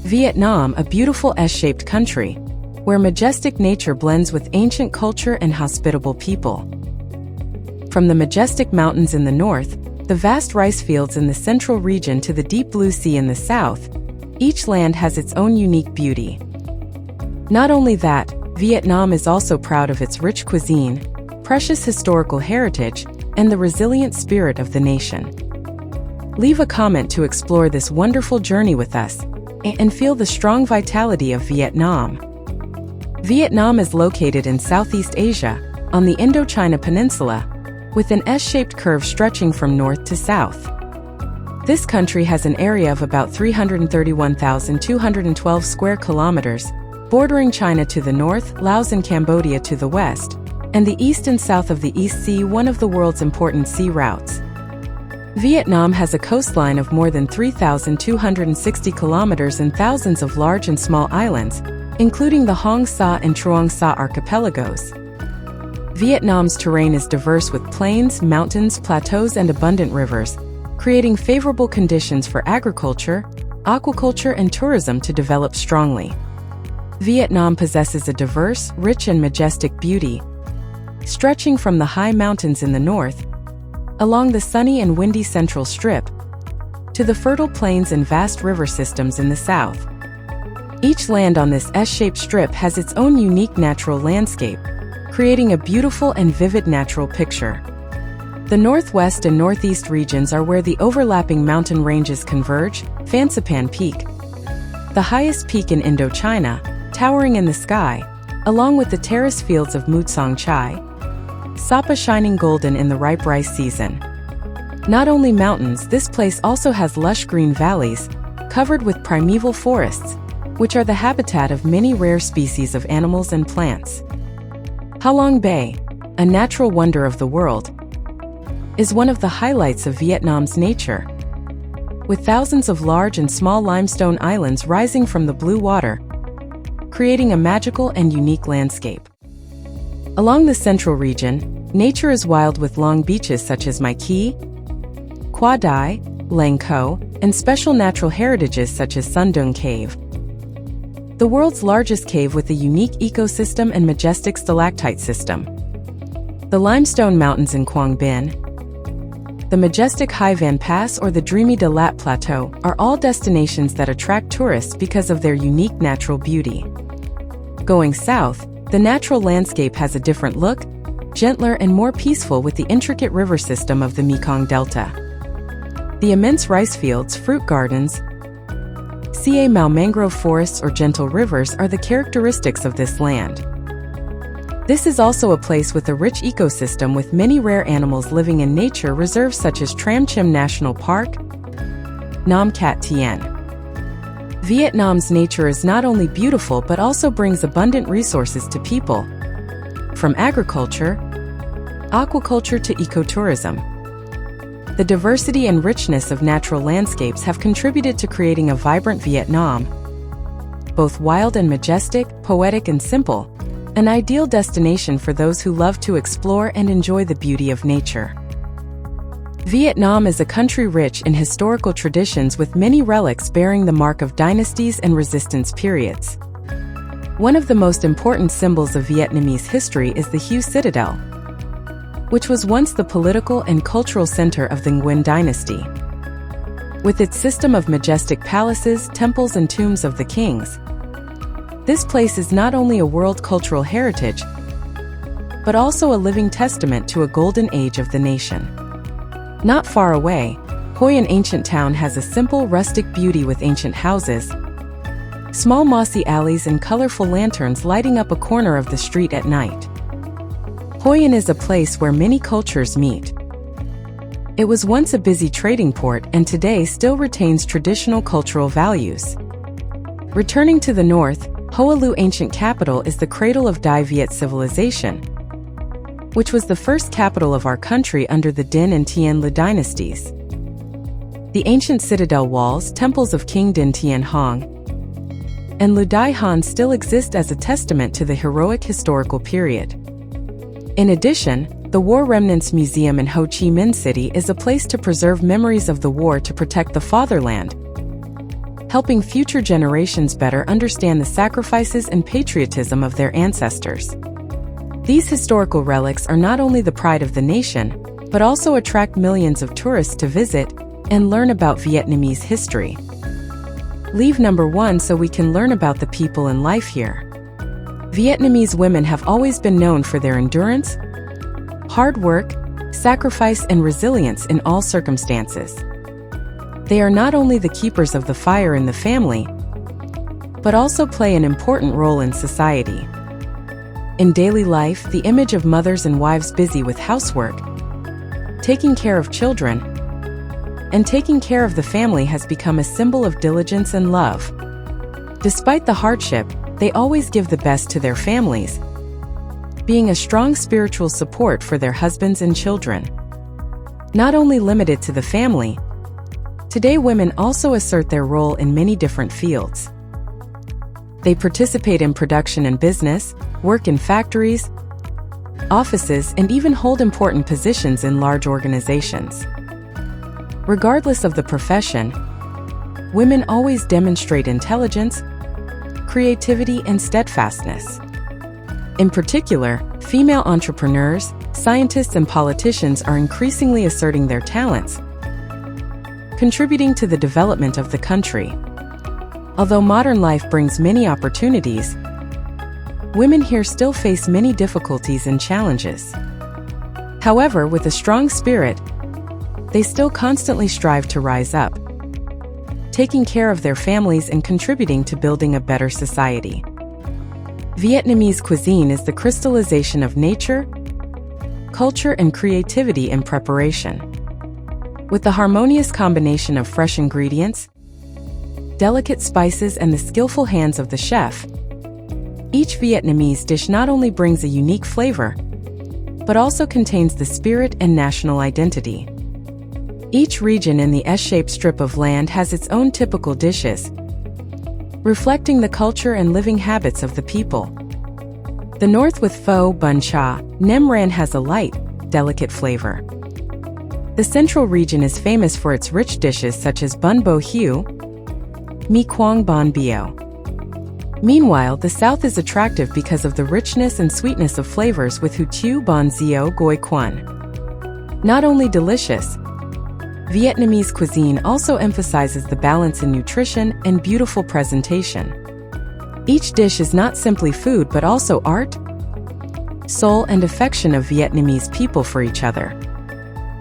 Vietnam, a beautiful S-shaped country, where majestic nature blends with ancient culture and hospitable people. From the majestic mountains in the north, the vast rice fields in the central region to the deep blue sea in the south, each land has its own unique beauty. Not only that, Vietnam is also proud of its rich cuisine, precious historical heritage, and the resilient spirit of the nation. Leave a comment to explore this wonderful journey with us and feel the strong vitality of Vietnam. Vietnam is located in Southeast Asia, on the Indochina Peninsula, with an S-shaped curve stretching from north to south. This country has an area of about 331,212 square kilometers, bordering China to the north, Laos and Cambodia to the west, and the east and south of the East Sea, one of the world's important sea routes. Vietnam has a coastline of more than 3,260 kilometers and thousands of large and small islands, including the Hong Sa and Truong Sa archipelagos. Vietnam's terrain is diverse with plains, mountains, plateaus, and abundant rivers, creating favorable conditions for agriculture, aquaculture, and tourism to develop strongly. Vietnam possesses a diverse, rich, and majestic beauty, stretching from the high mountains in the north, along the sunny and windy central strip, to the fertile plains and vast river systems in the south. Each land on this S-shaped strip has its own unique natural landscape, creating a beautiful and vivid natural picture. The northwest and northeast regions are where the overlapping mountain ranges converge, Phan Peak, the highest peak in Indochina, towering in the sky, along with the terrace fields of Mutsong Chai, Sapa shining golden in the ripe rice season. Not only mountains, this place also has lush green valleys, covered with primeval forests, which are the habitat of many rare species of animals and plants. Halong Bay, a natural wonder of the world, is one of the highlights of Vietnam's nature. With thousands of large and small limestone islands rising from the blue water, creating a magical and unique landscape. Along the central region, nature is wild with long beaches such as Mai Khe, Qua Dai, Lang Co, and special natural heritages such as Sun Dung Cave, the world's largest cave with a unique ecosystem and majestic stalactite system. The limestone mountains in Quang Binh, the majestic Hai Van Pass, or the dreamy De Lat Plateau are all destinations that attract tourists because of their unique natural beauty. Going south, the natural landscape has a different look, gentler and more peaceful with the intricate river system of the Mekong Delta. The immense rice fields, fruit gardens, Ca Mau mangrove forests or gentle rivers are the characteristics of this land. This is also a place with a rich ecosystem with many rare animals living in nature reserves such as Tram Chim National Park, Nam Cat Tien. Vietnam's nature is not only beautiful but also brings abundant resources to people, from agriculture, aquaculture to ecotourism. The diversity and richness of natural landscapes have contributed to creating a vibrant Vietnam, both wild and majestic, poetic and simple, an ideal destination for those who love to explore and enjoy the beauty of nature. Vietnam is a country rich in historical traditions with many relics bearing the mark of dynasties and resistance periods. One of the most important symbols of Vietnamese history is the Hue Citadel, which was once the political and cultural center of the Nguyen dynasty. With its system of majestic palaces, temples, and tombs of the kings, this place is not only a world cultural heritage, but also a living testament to a golden age of the nation. Not far away, Hoi, an ancient town, has a simple, rustic beauty with ancient houses, small mossy alleys, and colorful lanterns lighting up a corner of the street at night. Hoi An is a place where many cultures meet. It was once a busy trading port and today still retains traditional cultural values. Returning to the north, Hoa Lu ancient capital is the cradle of Dai Viet civilization, which was the first capital of our country under the Dinh and Tien Lu dynasties. The ancient citadel walls, temples of King Din Tian Hong, and Lu Dai Han still exist as a testament to the heroic historical period. In addition, the War Remnants Museum in Ho Chi Minh City is a place to preserve memories of the war to protect the fatherland, helping future generations better understand the sacrifices and patriotism of their ancestors. These historical relics are not only the pride of the nation, but also attract millions of tourists to visit and learn about Vietnamese history. Leave number 1 so we can learn about the people and life here. Vietnamese women have always been known for their endurance, hard work, sacrifice, and resilience in all circumstances. They are not only the keepers of the fire in the family, but also play an important role in society. In daily life, the image of mothers and wives busy with housework, taking care of children, and taking care of the family has become a symbol of diligence and love. Despite the hardship, they always give the best to their families, being a strong spiritual support for their husbands and children. Not only limited to the family, today women also assert their role in many different fields. They participate in production and business, work in factories, offices, and even hold important positions in large organizations. Regardless of the profession, women always demonstrate intelligence, creativity, and steadfastness. In particular, female entrepreneurs, scientists, and politicians are increasingly asserting their talents, contributing to the development of the country. Although modern life brings many opportunities, women here still face many difficulties and challenges. However, with a strong spirit, they still constantly strive to rise up, taking care of their families and contributing to building a better society. Vietnamese cuisine is the crystallization of nature, culture, and creativity in preparation. With the harmonious combination of fresh ingredients, delicate spices, and the skillful hands of the chef, each Vietnamese dish not only brings a unique flavor, but also contains the spirit and national identity. Each region in the S-shaped strip of land has its own typical dishes, reflecting the culture and living habits of the people. The north with pho bun cha, nem ran has a light, delicate flavor. The central region is famous for its rich dishes such as bun bo hieu, mi quang bon bio. Meanwhile, the south is attractive because of the richness and sweetness of flavors with hu tu bon zio goi quan. Not only delicious, Vietnamese cuisine also emphasizes the balance in nutrition and beautiful presentation. Each dish is not simply food but also art, soul, and affection of Vietnamese people for each other.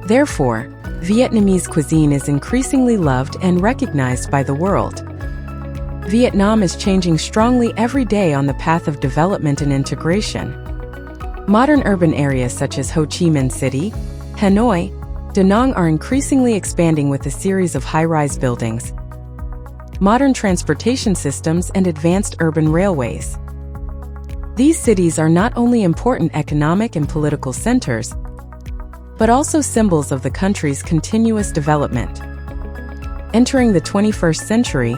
Therefore, Vietnamese cuisine is increasingly loved and recognized by the world. Vietnam is changing strongly every day on the path of development and integration. Modern urban areas such as Ho Chi Minh City, Hanoi, Da Nang are increasingly expanding with a series of high-rise buildings, modern transportation systems, and advanced urban railways. These cities are not only important economic and political centers, but also symbols of the country's continuous development. Entering the 21st century,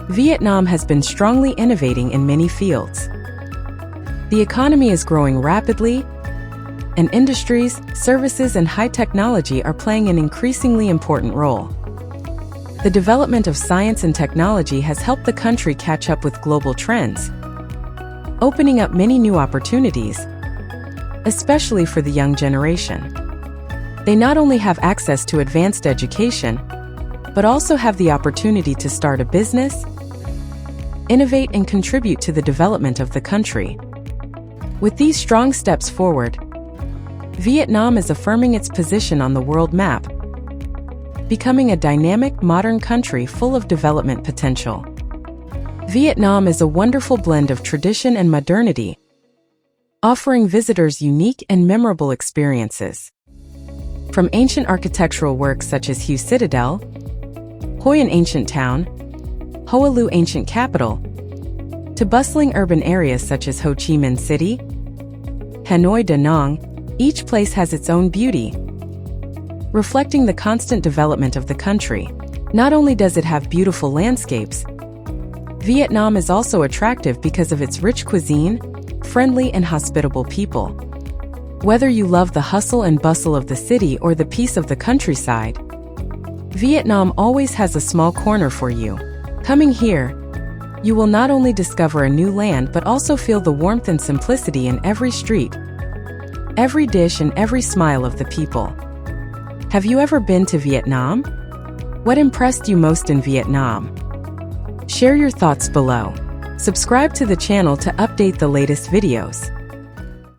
Vietnam has been strongly innovating in many fields. The economy is growing rapidly, and industries, services, and high technology are playing an increasingly important role. The development of science and technology has helped the country catch up with global trends, opening up many new opportunities, especially for the young generation. They not only have access to advanced education, but also have the opportunity to start a business, innovate, and contribute to the development of the country. With these strong steps forward, Vietnam is affirming its position on the world map, becoming a dynamic, modern country full of development potential. Vietnam is a wonderful blend of tradition and modernity, offering visitors unique and memorable experiences. From ancient architectural works such as Hue Citadel, Hoi an ancient town, Hoa Lu ancient capital, to bustling urban areas such as Ho Chi Minh City, Hanoi, Da Nang, each place has its own beauty, reflecting the constant development of the country. Not only does it have beautiful landscapes, Vietnam is also attractive because of its rich cuisine, friendly and hospitable people. Whether you love the hustle and bustle of the city or the peace of the countryside, Vietnam always has a small corner for you. Coming here, you will not only discover a new land but also feel the warmth and simplicity in every street, every dish and every smile of the people. Have you ever been to Vietnam? What impressed you most in Vietnam? Share your thoughts below. Subscribe to the channel to update the latest videos.